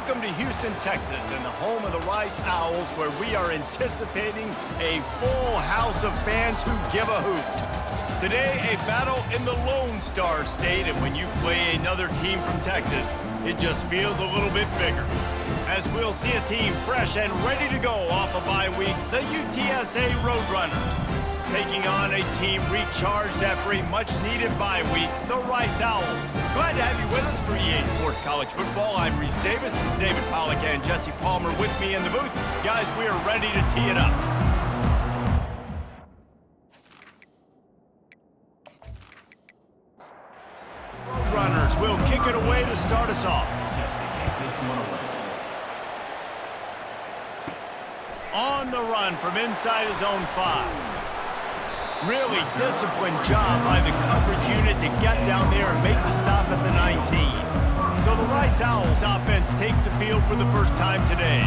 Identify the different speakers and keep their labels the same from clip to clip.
Speaker 1: Welcome to Houston, Texas, and the home of the Rice Owls, where we are anticipating a full house of fans who give a hoot. Today, a battle in the Lone Star State, and when you play another team from Texas, it just feels a little bit bigger. As we'll see a team fresh and ready to go off a bye week, the UTSA Roadrunners. Taking on a team recharged after a much-needed bye week, the Rice Owls. Glad to have you with us for EA Sports College Football. I'm Reese Davis, David Pollack and Jesse Palmer with me in the booth. Guys, we are ready to tee it up. Roadrunners will kick it away to start us off. On the run from inside his own 5. Really disciplined job by the coverage unit to get down there and make the stop at the 19. So the Rice Owls offense takes the field for the first time today.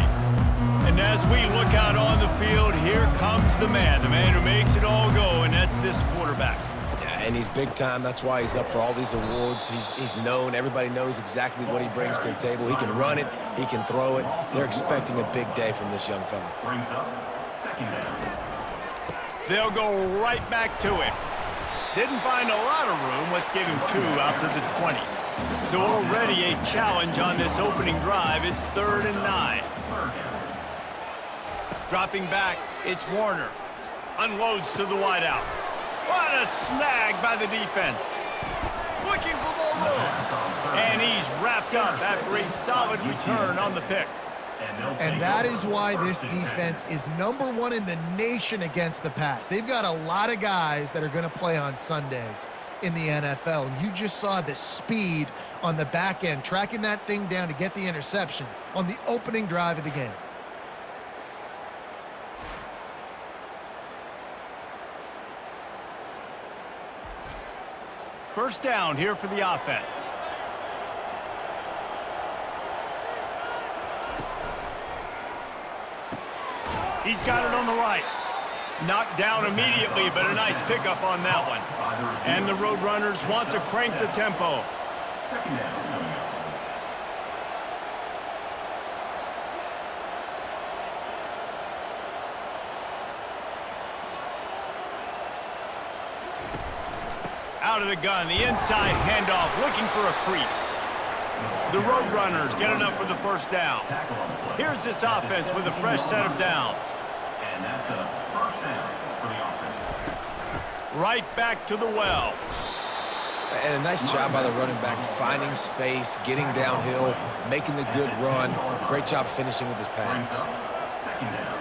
Speaker 1: And as we look out on the field, here comes the man who makes it all go, and that's this quarterback.
Speaker 2: Yeah, and he's big time. That's why he's up for all these awards. He's known. Everybody knows exactly what he brings to the table. He can run it. He can throw it. They're expecting a big day from this young fella.
Speaker 3: Brings up second down.
Speaker 1: They'll go right back to him. Didn't find a lot of room. Let's give him 2 out to the 20. So already a challenge on this opening drive. It's 3rd and 9. Dropping back, it's Warner. Unloads to the wideout. What a snag by the defense. Looking for more room. And he's wrapped up after a solid return on the pick.
Speaker 4: And that is why this defense is #1 in the nation against the pass. They've got a lot of guys that are going to play on Sundays in the NFL. And you just saw the speed on the back end, tracking that thing down to get the interception on the opening drive of the game.
Speaker 1: First down here for the offense. He's got it on the right. Knocked down immediately, but a nice pickup on that one. And the Roadrunners want to crank the tempo.
Speaker 3: Second down.
Speaker 1: Out of the gun, the inside handoff, looking for a crease. The Roadrunners get enough for the first down. Here's this offense with a fresh set of downs.
Speaker 3: And that's a first down for the offense.
Speaker 1: Right back to the well.
Speaker 2: And a nice job by the running back, finding space, getting downhill, making the good run. Great job finishing with his pads.
Speaker 3: Second down.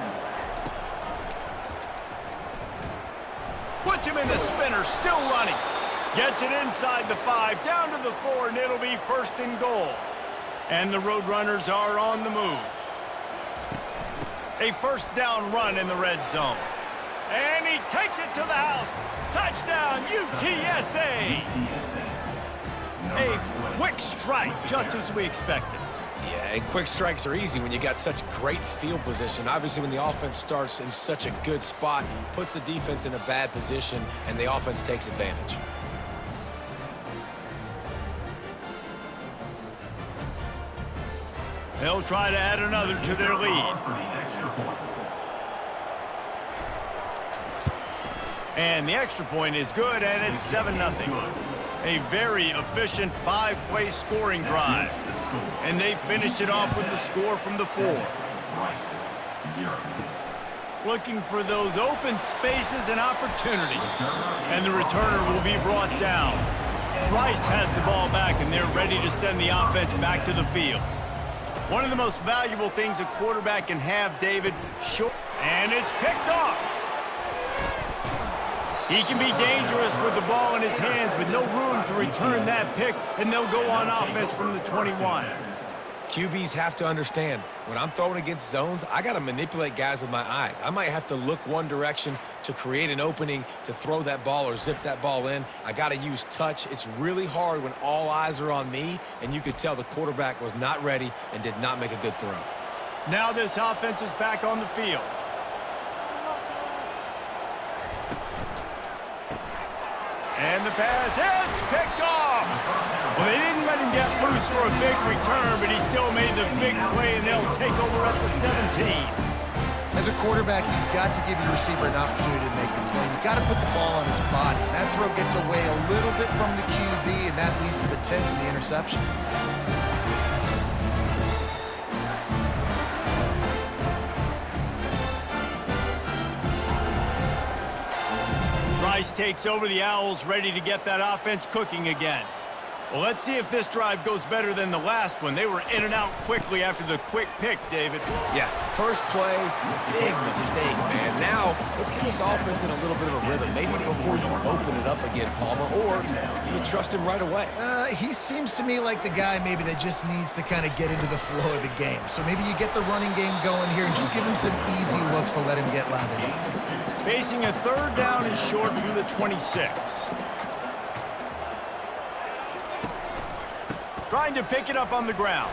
Speaker 1: Puts him in the spinner, still running. Gets it inside the 5, down to the 4, and it'll be 1st and goal. And the Roadrunners are on the move. A first down run in the red zone. And he takes it to the house. Touchdown, UTSA! A quick strike, just as we expected.
Speaker 2: Yeah, and quick strikes are easy when you got such great field position. Obviously, when the offense starts in such a good spot, puts the defense in a bad position, and the offense takes advantage.
Speaker 1: They'll try to add another to their lead. And the extra point is good, and it's 7-0. A very efficient 5-play scoring drive. And they finished it off with the score from the 4. Looking for those open spaces and opportunity. And the returner will be brought down. Rice has the ball back, and they're ready to send the offense back to the field. One of the most valuable things a quarterback can have, David, short, and it's picked off. He can be dangerous with the ball in his hands, but no room to return that pick, and they'll go on offense from the 21.
Speaker 2: QBs have to understand, when I'm throwing against zones, I got to manipulate guys with my eyes. I might have to look one direction to create an opening to throw that ball or zip that ball in. I got to use touch. It's really hard when all eyes are on me, and you could tell the quarterback was not ready and did not make a good throw.
Speaker 1: Now this offense is back on the field. And the pass hits, picked off. Well, they didn't let him get loose for a big return, but he still made the big play, and they'll take over at the 17.
Speaker 4: As a quarterback, he's got to give your receiver an opportunity to make the play. You've got to put the ball on his body. That throw gets away a little bit from the QB, and that leads to the tip and the interception.
Speaker 1: Rice takes over the Owls, ready to get that offense cooking again. Well, let's see if this drive goes better than the last one. They were in and out quickly after the quick pick, David.
Speaker 2: Yeah, first play, big mistake, man. Now, let's get this offense in a little bit of a rhythm. Maybe before you open it up again, Palmer, or do you trust him right away?
Speaker 4: He seems to me like the guy maybe that just needs to kind of get into the flow of the game. So maybe you get the running game going here and just give him some easy looks to let him get lathered up.
Speaker 1: Facing a third down and short from the 26. Trying to pick it up on the ground.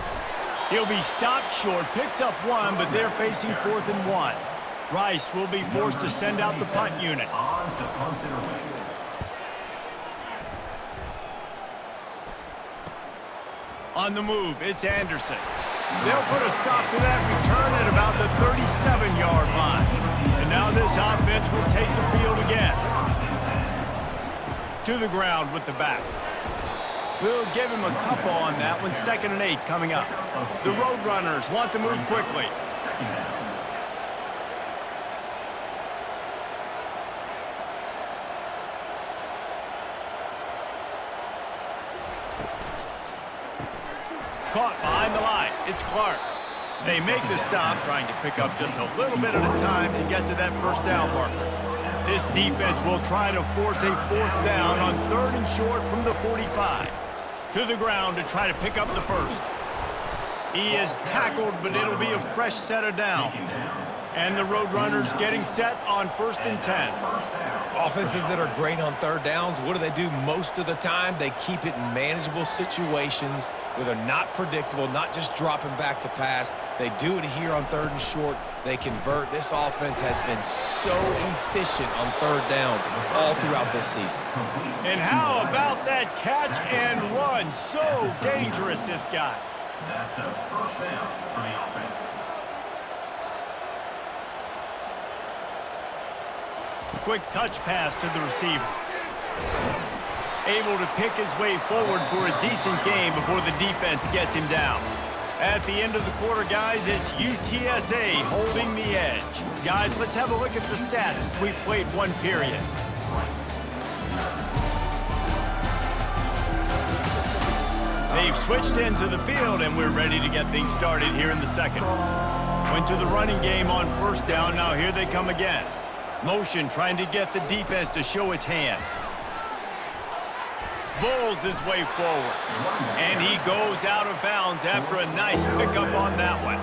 Speaker 1: He'll be stopped short, picks up one, but they're facing 4th and 1. Rice will be forced to send out the punt unit. On the move, it's Anderson. They'll put a stop to that return at about the 37-yard line. And now this offense will take the field again. To the ground with the back. We'll give him a couple on that one. 2nd and 8 coming up. The Roadrunners want to move quickly. Caught behind the line. It's Clark. They make the stop, trying to pick up just a little bit at a time to get to that first down marker. This defense will try to force a 4th down on 3rd and short from the 45. To the ground to try to pick up the first. He is tackled, but it'll be a fresh set of downs. And the Roadrunners getting set on 1st and 10.
Speaker 2: Offenses that are great on third downs, what do most of the time? They keep it in manageable situations where they're not predictable, not just dropping back to pass. They do it here on 3rd and short. They convert. This offense has been so efficient on third downs all throughout this season.
Speaker 1: And how about that catch and run? So dangerous, this guy.
Speaker 3: That's a first down for the offense.
Speaker 1: Quick touch pass to the receiver. Able to pick his way forward for a decent game before the defense gets him down. At the end of the quarter, guys, it's UTSA holding the edge. Guys, let's have a look at the stats as we've played one period. They've switched into the field, and we're ready to get things started here in the second. Went to the running game on 1st down. Now here they come again. Motion trying to get the defense to show his hand. Bowls his way forward. And he goes out of bounds after a nice pickup on that one.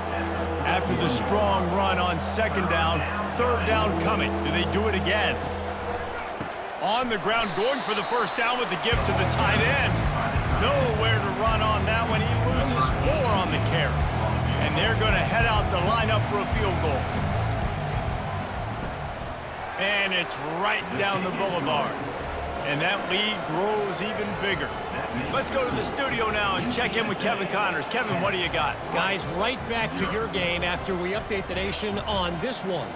Speaker 1: After the strong run on 2nd down, 3rd down coming. Do they do it again? On the ground, going for the first down with the give to the tight end. Nowhere to run on that one. He loses 4 on the carry. And they're going to head out to line up for a field goal. And it's right down the boulevard. And that lead grows even bigger. Let's go to the studio now and check in with Kevin Connors. Kevin, what do you got?
Speaker 5: Guys, right back to your game after we update the nation on this one.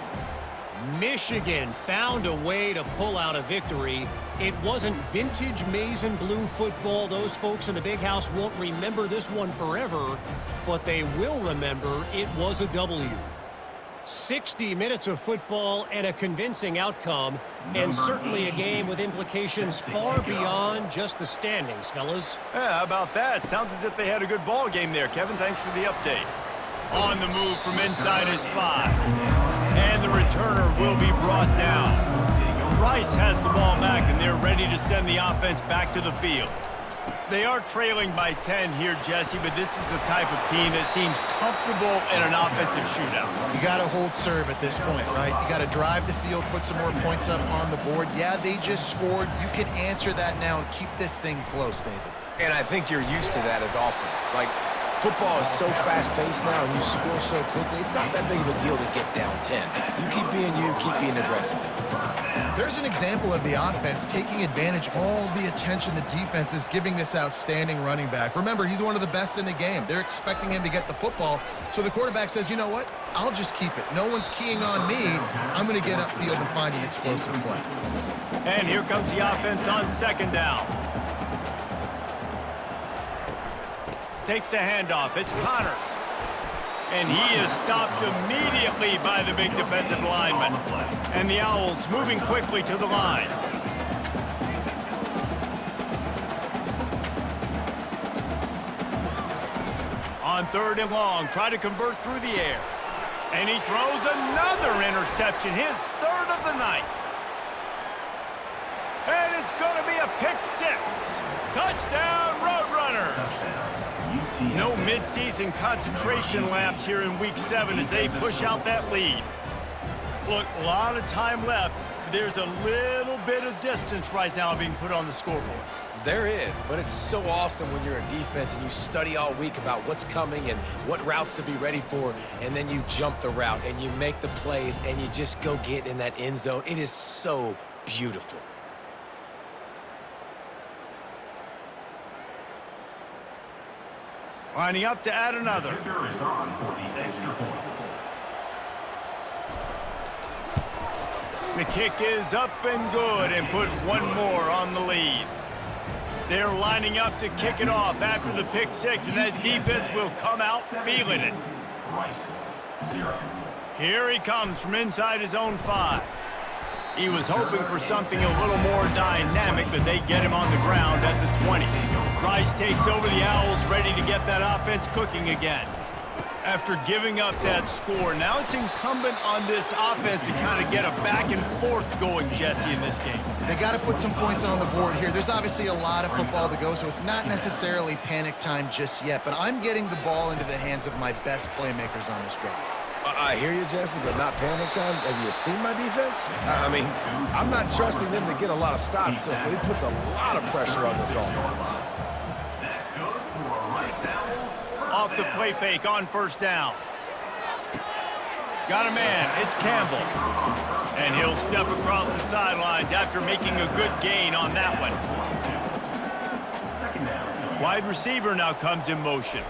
Speaker 5: Michigan found a way to pull out a victory. It wasn't vintage maize and blue football. Those folks in the big house won't remember this one forever, but they will remember it was a W. 60 minutes of football and a convincing outcome, and certainly a game with implications far beyond just the standings, fellas.
Speaker 1: Yeah, how about that? Sounds as if they had a good ball game there, Kevin. Thanks for the update. On the move from inside his 5. And the returner will be brought down. Rice has the ball back, and they're ready to send the offense back to the field. They are trailing by 10 here, Jesse, but this is the type of team that seems comfortable in an offensive shootout.
Speaker 4: You got to hold serve at this point, right? You got to drive the field, put some more points up on the board. Yeah, they just scored. You can answer that now and keep this thing close, David.
Speaker 2: And I think you're used to that as offense. Like, Football is so fast-paced now, and you score so quickly, it's not that big of a deal to get down 10. You keep being aggressive.
Speaker 4: There's an example of the offense taking advantage of all the attention the defense is giving this outstanding running back. Remember, he's one of the best in the game. They're expecting him to get the football, so the quarterback says, you know what? I'll just keep it. No one's keying on me. I'm going to get upfield and find an explosive play.
Speaker 1: And here comes the offense on second down. Takes the handoff. It's Connors. And he is stopped immediately by the big defensive lineman. And the Owls moving quickly to the line. On third and long, try to convert through the air. And he throws another interception, his third of the night. And it's going to be a pick six. Touchdown, Roadrunners. No midseason concentration laps here in Week 7 as they push out that lead. Look, a lot of time left. There's a little bit of distance right now being put on the scoreboard.
Speaker 2: There is, but it's so awesome when you're a defense and you study all week about what's coming and what routes to be ready for, and then you jump the route and you make the plays and you just go get in that end zone. It is so beautiful.
Speaker 1: Lining up to add another.
Speaker 3: The kicker is on for the extra point.
Speaker 1: The kick is up and good and put one more on the lead. They're lining up to kick it off after the pick six, and that defense will come out feeling it.
Speaker 3: Rice, 0.
Speaker 1: Here he comes from inside his own 5. He was hoping for something a little more dynamic, but they get him on the ground at the 20. Rice takes over the Owls, ready to get that offense cooking again. After giving up that score, now it's incumbent on this offense to kind of get a back and forth going, Jesse, in this game.
Speaker 4: They got to put some points on the board here. There's obviously a lot of football to go, so it's not necessarily panic time just yet, but I'm getting the ball into the hands of my best playmakers on this drive.
Speaker 2: I hear you, Jesse, but not panic time. Have you seen my defense? I mean, I'm not trusting them to get a lot of stops, so it puts a lot of pressure on this offense.
Speaker 3: That's good for Rice Owls.
Speaker 1: Off the play fake on first down. Got a man, it's Campbell. And he'll step across the sidelines after making a good gain on that one. Wide receiver now comes in motion.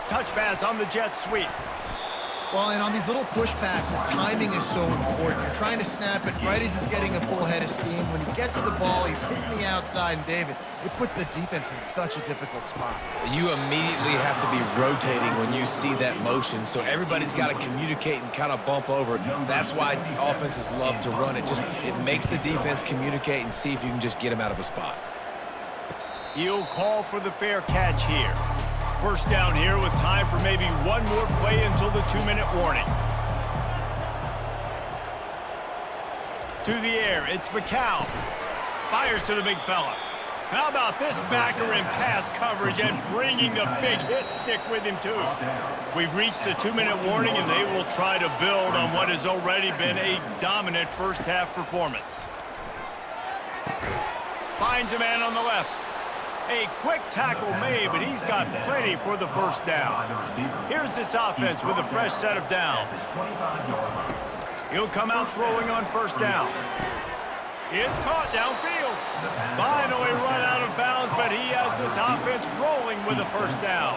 Speaker 1: Touch pass on the jet sweep.
Speaker 4: Well, and on these little push passes, timing is so important. You're trying to snap it right as he's getting a full head of steam. When he gets the ball, he's hitting the outside, and David, it puts the defense in such a difficult spot.
Speaker 2: You immediately have to be rotating when you see that motion, so everybody's got to communicate and kind of bump over. That's why offenses love to run it. It makes the defense communicate and see if you can just get him out of a spot.
Speaker 1: He'll call for the fair catch here. First down here with time for maybe one more play until the 2-minute warning. To the air, it's McCown. Fires to the big fella. How about this backer in pass coverage and bringing the big hit stick with him too. We've reached the 2-minute warning, and they will try to build on what has already been a dominant first half performance. Finds a man on the left. A quick tackle made, but he's got plenty for the first down. Here's this offense with a fresh set of downs. He'll come out throwing on first down. It's caught downfield. Finally run out of bounds, but he has this offense rolling with a first down.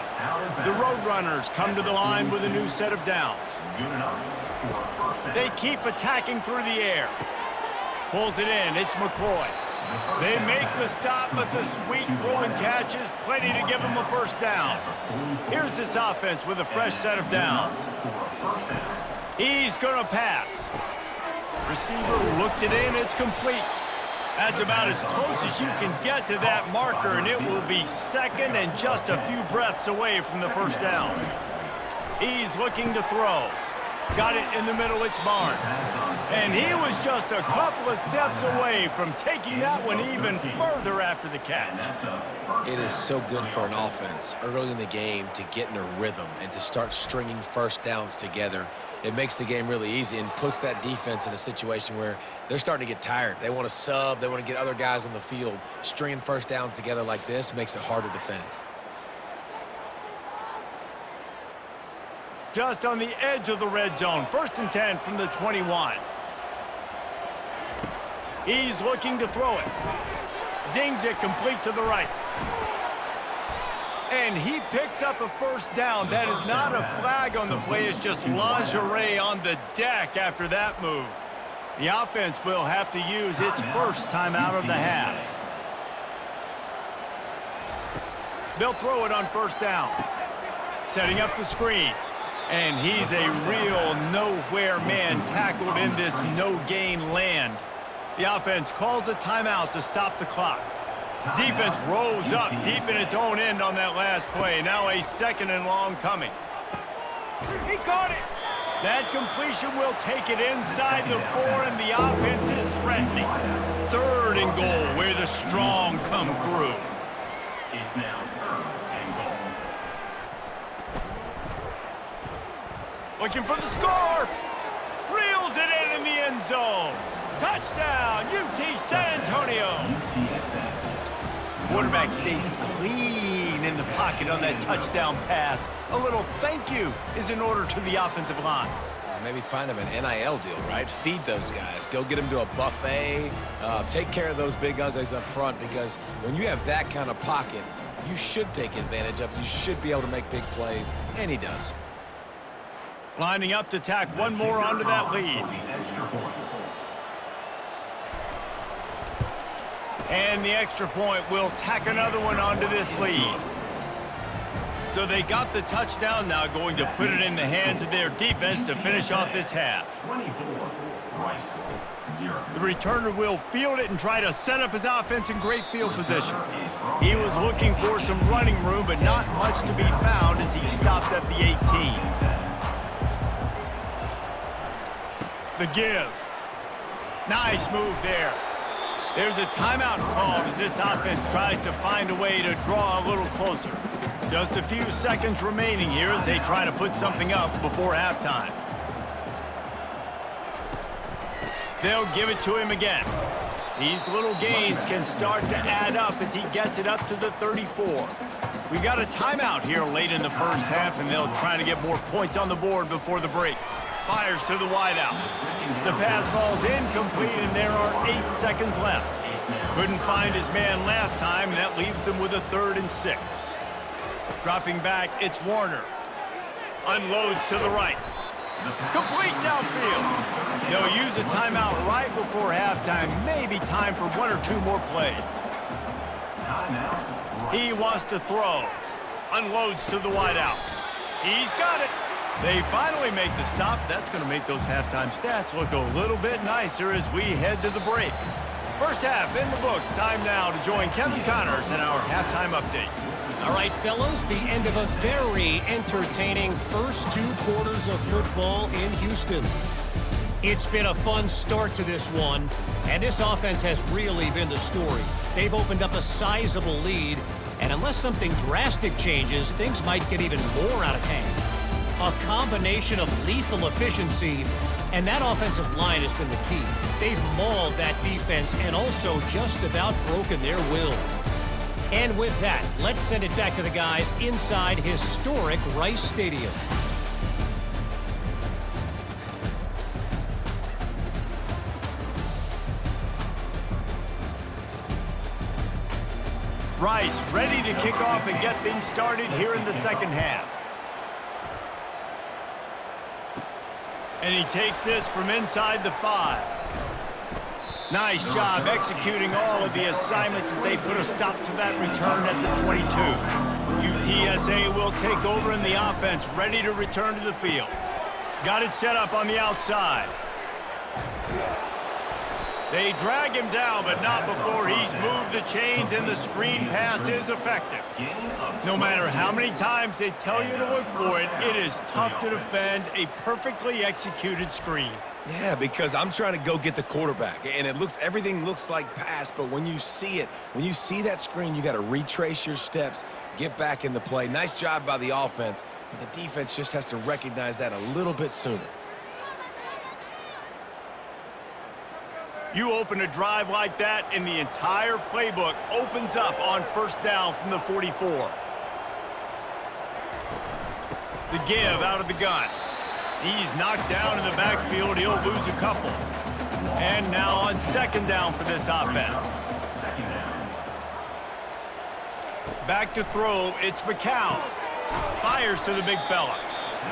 Speaker 1: The Roadrunners come to the line with a new set of downs. They keep attacking through the air. Pulls it in. It's McCoy. They make the stop, but the sweet rolling catch is plenty to give them a first down. Here's this offense with a fresh set of downs. He's going to pass. Receiver looks it in. It's complete. That's about as close as you can get to that marker, and it will be second and just a few breaths away from the first down. He's looking to throw. Got it in the middle, it's Barnes. And he was just a couple of steps away from taking that one even further after the catch.
Speaker 2: It is so good for an offense early in the game to get in a rhythm and to start stringing first downs together. It makes the game really easy and puts that defense in a situation where they're starting to get tired. They want to sub, they want to get other guys on the field. Stringing first downs together like this makes it hard to defend.
Speaker 1: Just on the edge of the red zone. 1st and 10 from the 21. He's looking to throw it. Zings it complete to the right. And he picks up a 1st down. That is not a flag on the play. It's just lingerie on the deck after that move. The offense will have to use its 1st timeout of the half. They'll throw it on 1st down. Setting up the screen. And he's a real nowhere man tackled in this no-gain land. The offense calls a timeout to stop the clock. Defense rolls up deep in its own end on that last play. Now a 2nd and long coming. He caught it. That completion will take it inside the 4, and the offense is threatening. 3rd and goal, where the strong come through.
Speaker 3: It's now 3rd and goal.
Speaker 1: Looking for the score. Reels it in the end zone. Touchdown, UT San Antonio.
Speaker 3: UTSA.
Speaker 1: Quarterback stays clean in the pocket on that touchdown pass. A little thank you is in order to the offensive line.
Speaker 2: Maybe find them an NIL deal, right? Feed those guys. Go get them to a buffet. Take care of those big uglies up front, because when you have that kind of pocket, you should take advantage of it. You should be able to make big plays, and he does.
Speaker 1: Lining up to tack one more onto that lead. And the extra point will tack another one onto this lead. So they got the touchdown, now going to put it in the hands of their defense to finish off this half.
Speaker 3: 24, Rice, 0.
Speaker 1: The returner will field it and try to set up his offense in great field position. He was looking for some running room, but not much to be found as he stopped at the 18. The give. Nice move there. There's a timeout called as this offense tries to find a way to draw a little closer. Just a few seconds remaining here as they try to put something up before halftime. They'll give it to him again. These little gains can start to add up as he gets it up to the 34. We got a timeout here late in the 1st half, and they'll try to get more points on the board before the break. Fires to the wideout. The pass ball's incomplete, and there are 8 seconds left. Couldn't find his man last time, and that leaves him with a 3rd and 6. Dropping back, it's Warner. Unloads to the right. Complete downfield. They'll use a timeout right before halftime. Maybe time for 1 or 2 more plays. He wants to throw. Unloads to the wideout. He's got it. They finally make the stop. That's going to make those halftime stats look a little bit nicer as we head to the break. 1st half in the books. Time now to join Kevin Connors in our halftime update.
Speaker 5: All right, fellows, the end of a very entertaining first 2 quarters of football in Houston. It's been a fun start to this one, and this offense has really been the story. They've opened up a sizable lead, and unless something drastic changes, things might get even more out of hand. A combination of lethal efficiency, and that offensive line has been the key. They've mauled that defense and also just about broken their will. And with that, let's send it back to the guys inside historic Rice Stadium.
Speaker 1: Rice ready to kick off and get things started here in the 2nd half. And he takes this from inside the 5. Nice job executing all of the assignments as they put a stop to that return at the 22. UTSA will take over in the offense, ready to return to the field. Got it set up on the outside. They drag him down, but not before he's moved the chains, and the screen pass is effective. No matter how many times they tell you to look for it, it is tough to defend a perfectly executed screen.
Speaker 2: Yeah, because I'm trying to go get the quarterback, and everything looks like pass, but when you see it, when you see that screen, you got to retrace your steps, get back in the play. Nice job by the offense, but the defense just has to recognize that a little bit sooner.
Speaker 1: You open a drive like that, and the entire playbook opens up on 1st down from the 44. The give out of the gun. He's knocked down in the backfield. He'll lose a couple. And now on second down for this offense. Back to throw, it's McCown. Fires to the big fella.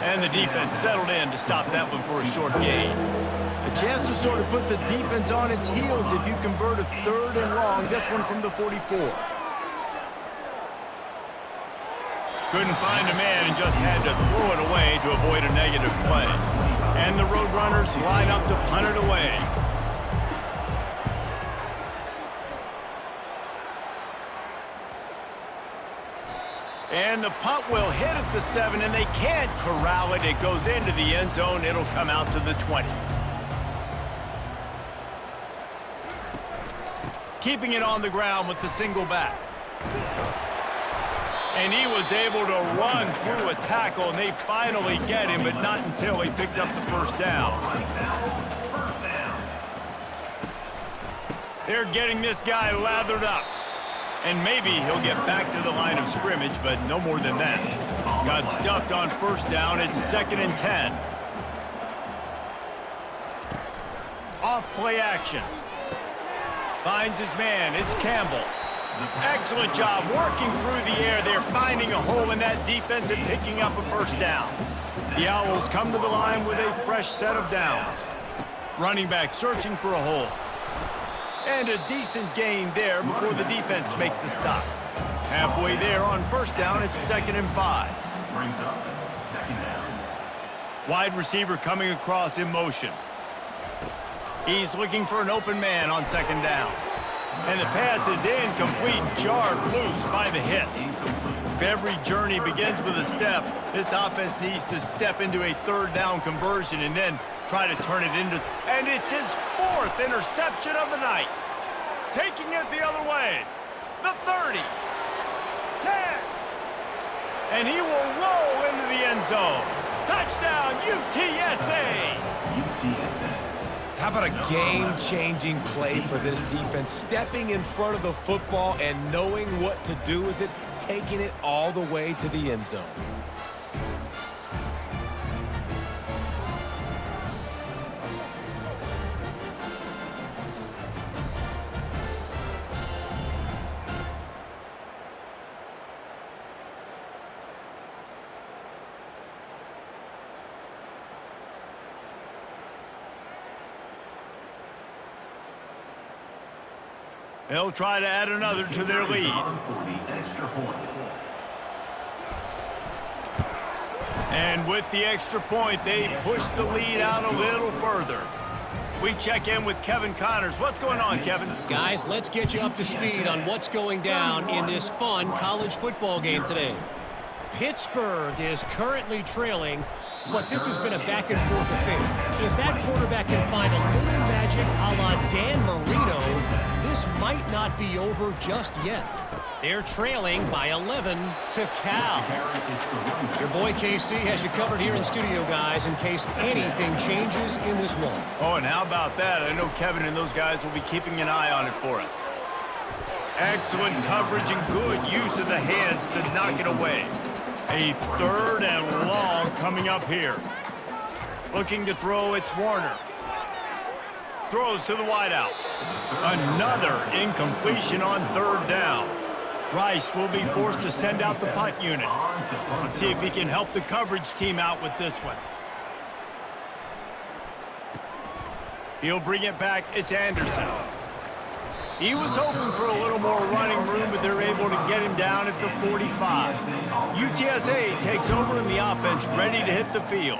Speaker 1: And the defense settled in to stop that one for a short gain. A chance to sort of put the defense on its heels if you convert a third and long. This one from the 44. Couldn't find a man and just had to throw it away to avoid a negative play. And the Roadrunners line up to punt it away. And the punt will hit at the 7, and they can't corral it. It goes into the end zone. It'll come out to the 20. Keeping it on the ground with the single back. And he was able to run through a tackle, and they finally get him, but not until he picks up the first down. They're getting this guy lathered up. And maybe he'll get back to the line of scrimmage, but no more than that. Got stuffed on first down. It's 2nd and 10. Off play action. Finds his man. It's Campbell. Excellent job working through the air. They're finding a hole in that defense and picking up a first down. The Owls come to the line with a fresh set of downs. Running back searching for a hole. And a decent gain there before the defense makes the stop. Halfway there on first down, it's 2nd and 5.
Speaker 3: Brings up 2nd down.
Speaker 1: Wide receiver coming across in motion. He's looking for an open man on 2nd down. And the pass is incomplete, jarred loose by the hit. If every journey begins with a step, this offense needs to step into a 3rd down conversion and then try to turn it into... And it's his 4th interception of the night. Taking it the other way. The 30. 10. And he will roll into the end zone. Touchdown, UTSA.
Speaker 3: UTSA.
Speaker 2: How about a game-changing play for this defense? Stepping in front of the football and knowing what to do with it, taking it all the way to the end zone.
Speaker 1: They'll try to add another to their lead. And with the extra point, they push the lead out a little further. We check in with Kevin Connors. What's going on, Kevin?
Speaker 5: Guys, let's get you up to speed on what's going down in this fun college football game today. Pittsburgh is currently trailing, but this has been a back-and-forth affair. If that quarterback can find a little magic a la Dan Marino, this might not be over just yet. They're trailing by 11 to Cal. Your boy KC has you covered here in studio, guys, in case anything changes in this one.
Speaker 1: Oh, and how about that? I know Kevin and those guys will be keeping an eye on it for us. Excellent coverage and good use of the hands to knock it away. A 3rd and long coming up here. Looking to throw, it's Warner. Throws to the wideout. Another incompletion on 3rd down. Rice will be forced to send out the punt unit. Let's see if he can help the coverage team out with this one. He'll bring it back. It's Anderson. He was hoping for a little more running room, but they're able to get him down at the 45. UTSA takes over in the offense, ready to hit the field.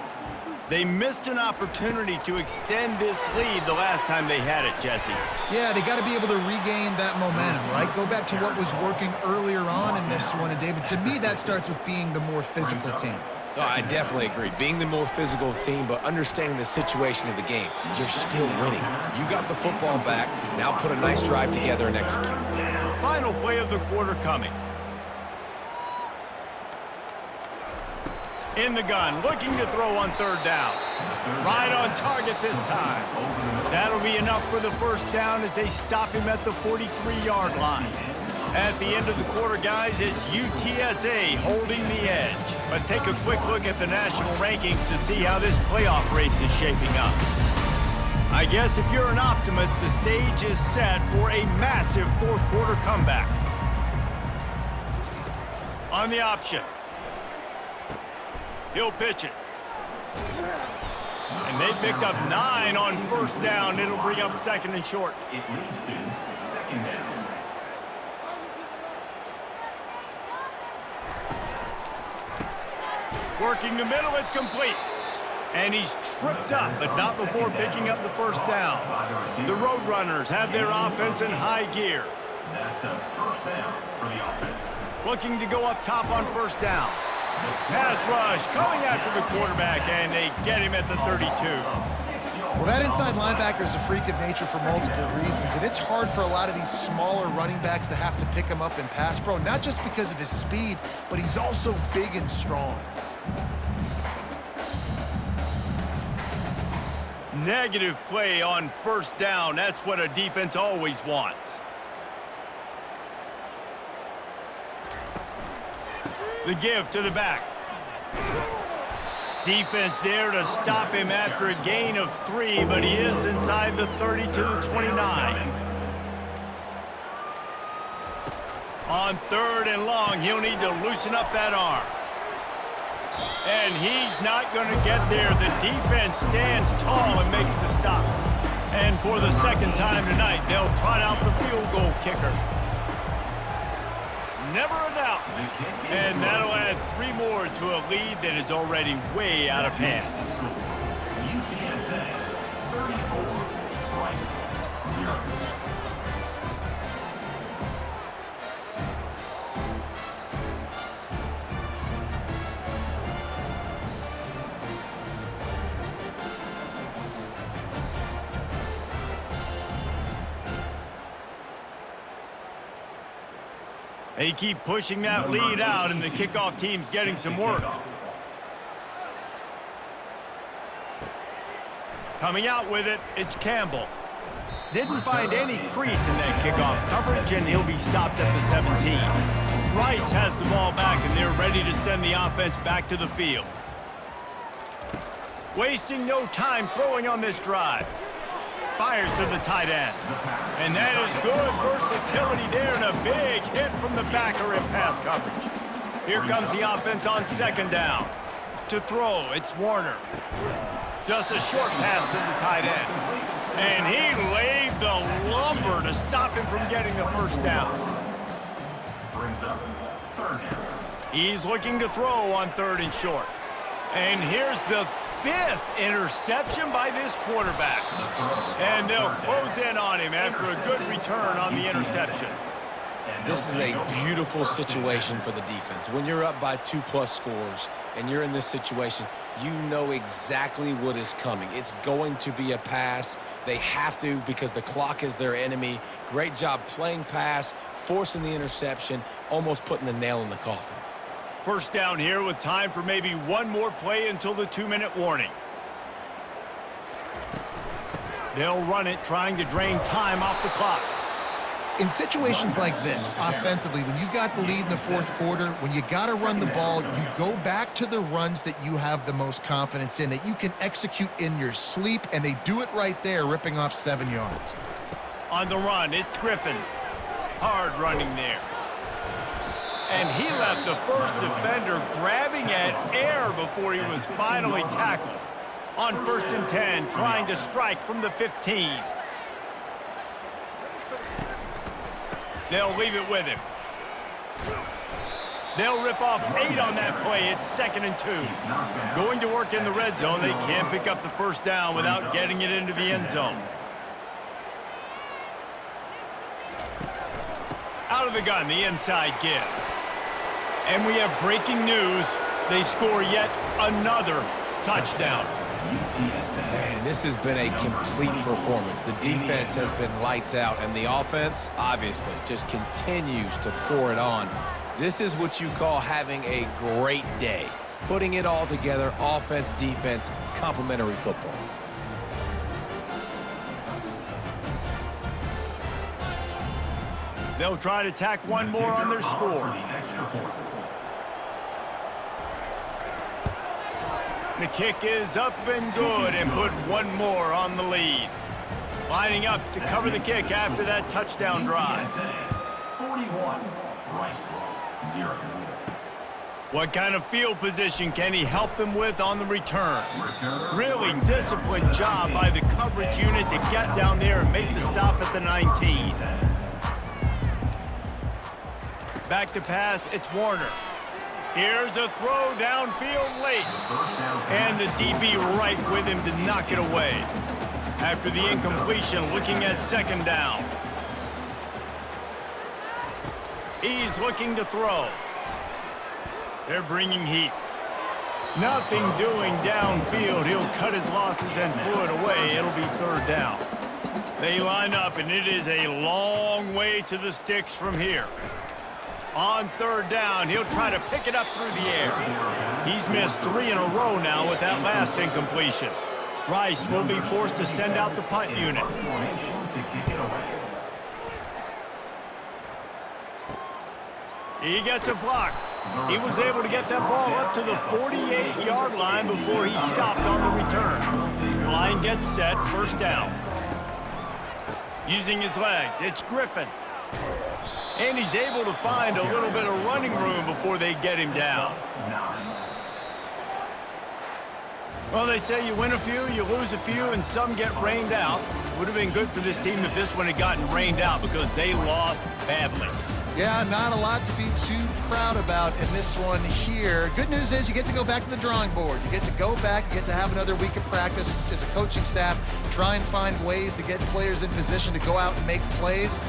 Speaker 1: They missed an opportunity to extend this lead the last time they had it, Jesse.
Speaker 4: Yeah, they got to be able to regain that momentum, right? Go back to what was working earlier on in this one. And, David, to me, that starts with being the more physical team.
Speaker 2: Oh, I definitely agree. Being the more physical team, but understanding the situation of the game. You're still winning. You got the football back. Now put a nice drive together and execute.
Speaker 1: Final play of the quarter coming. In the gun, looking to throw on 3rd down. Right on target this time. That'll be enough for the first down as they stop him at the 43-yard line. At the end of the quarter, guys, it's UTSA holding the edge. Let's take a quick look at the national rankings to see how this playoff race is shaping up. I guess if you're an optimist, the stage is set for a massive fourth quarter comeback. On the option. He'll pitch it. And they picked up 9 on first down. It'll bring up second and short.
Speaker 3: It leads to second down.
Speaker 1: Working the middle, it's complete. And he's tripped up, but not before picking up the first down. The Roadrunners have their offense in high gear.
Speaker 3: That's a first down for the offense.
Speaker 1: Looking to go up top on first down. Pass rush coming after the quarterback, and they get him at the 32.
Speaker 4: Well, that inside linebacker is a freak of nature for multiple reasons, and it's hard for a lot of these smaller running backs to have to pick him up in pass pro, not just because of his speed, but he's also big and strong.
Speaker 1: Negative play on first down. That's what a defense always wants. The give to the back. Defense there to stop him after a gain of 3, but he is inside the 30 to the 29. On third and long, he'll need to loosen up that arm. And he's not going to get there. The defense stands tall and makes the stop. And for the second time tonight, they'll trot out the field goal kicker. Never a doubt. And that'll add 3 more to a lead that is already way out of hand.
Speaker 3: UTSA 34, Rice 0.
Speaker 1: They keep pushing that lead out, and the kickoff team's getting some work. Coming out with it, it's Campbell. Didn't find any crease in that kickoff coverage, and he'll be stopped at the 17. Rice has the ball back, and they're ready to send the offense back to the field. Wasting no time throwing on this drive. Fires to the tight end. And that is good versatility there, and a big hit from the backer in pass coverage. Here comes the offense on second down. To throw, it's Warner. Just a short pass to the tight end. And he laid the lumber to stop him from getting the first down.
Speaker 3: Brings up third down.
Speaker 1: He's looking to throw on third and short. And here's the 5th interception by this quarterback. And they'll close in on him after a good return on the interception.
Speaker 2: This is a beautiful situation for the defense. When you're up by 2+ scores and you're in this situation, you know exactly what is coming. It's going to be a pass. They have to because the clock is their enemy. Great job playing pass, forcing the interception, almost putting the nail in the coffin.
Speaker 1: First down here with time for maybe one more play until the 2-minute warning. They'll run it, trying to drain time off the clock.
Speaker 4: In situations like this, offensively, when you've got the lead in the fourth quarter, when you got to run the ball, you go back to the runs that you have the most confidence in, that you can execute in your sleep, and they do it right there, ripping off 7 yards.
Speaker 1: On the run, it's Griffin. Hard running there. And he left the first defender grabbing at air before he was finally tackled. On 1st and 10, trying to strike from the 15. They'll leave it with him. They'll rip off 8 on that play. It's 2nd and 2. Going to work in the red zone. They can't pick up the first down without getting it into the end zone. Out of the gun, the inside give. And we have breaking news. They score yet another touchdown.
Speaker 2: Man, this has been a complete performance. The defense has been lights out, and the offense, obviously, just continues to pour it on. This is what you call having a great day. Putting it all together, offense, defense, complementary football.
Speaker 1: They'll try to tack one more on their score.
Speaker 3: The extra point.
Speaker 1: The kick is up and good and put one more on the lead. Lining up to cover the kick after that touchdown drive.
Speaker 3: UTSA 41, Rice 0.
Speaker 1: What kind of field position can he help them with on the return? Really disciplined job by the coverage unit to get down there and make the stop at the 19. Back to pass, it's Warner. Here's a throw downfield late. And the DB right with him to knock it away. After the incompletion, looking at second down. He's looking to throw. They're bringing heat. Nothing doing downfield. He'll cut his losses and throw it away. It'll be third down. They line up, and it is a long way to the sticks from here. On third down, he'll try to pick it up through the air. He's missed 3 in a row now with that last incompletion. Rice will be forced to send out the punt unit. He gets a block. He was able to get that ball up to the 48-yard line before he stopped on the return. Line gets set, first down. Using his legs, it's Griffin. And he's able to find a little bit of running room before they get him down. Well, they say you win a few, you lose a few, and some get rained out. Would have been good for this team if this one had gotten rained out because they lost badly.
Speaker 4: Yeah, not a lot to be too proud about in this one here. Good news is you get to go back to the drawing board. You get to go back, you get to have another week of practice as a coaching staff, try and find ways to get players in position to go out and make plays.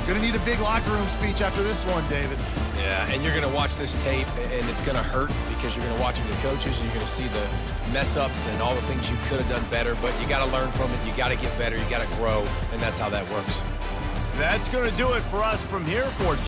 Speaker 4: Gonna need a big locker room speech after this one, David.
Speaker 2: Yeah, and you're going to watch this tape, and it's going to hurt because you're going to watch with the coaches, and you're going to see the mess-ups and all the things you could have done better, but you got to learn from it. You got to get better. You got to grow, and that's how that works.
Speaker 1: That's going to do it for us from here for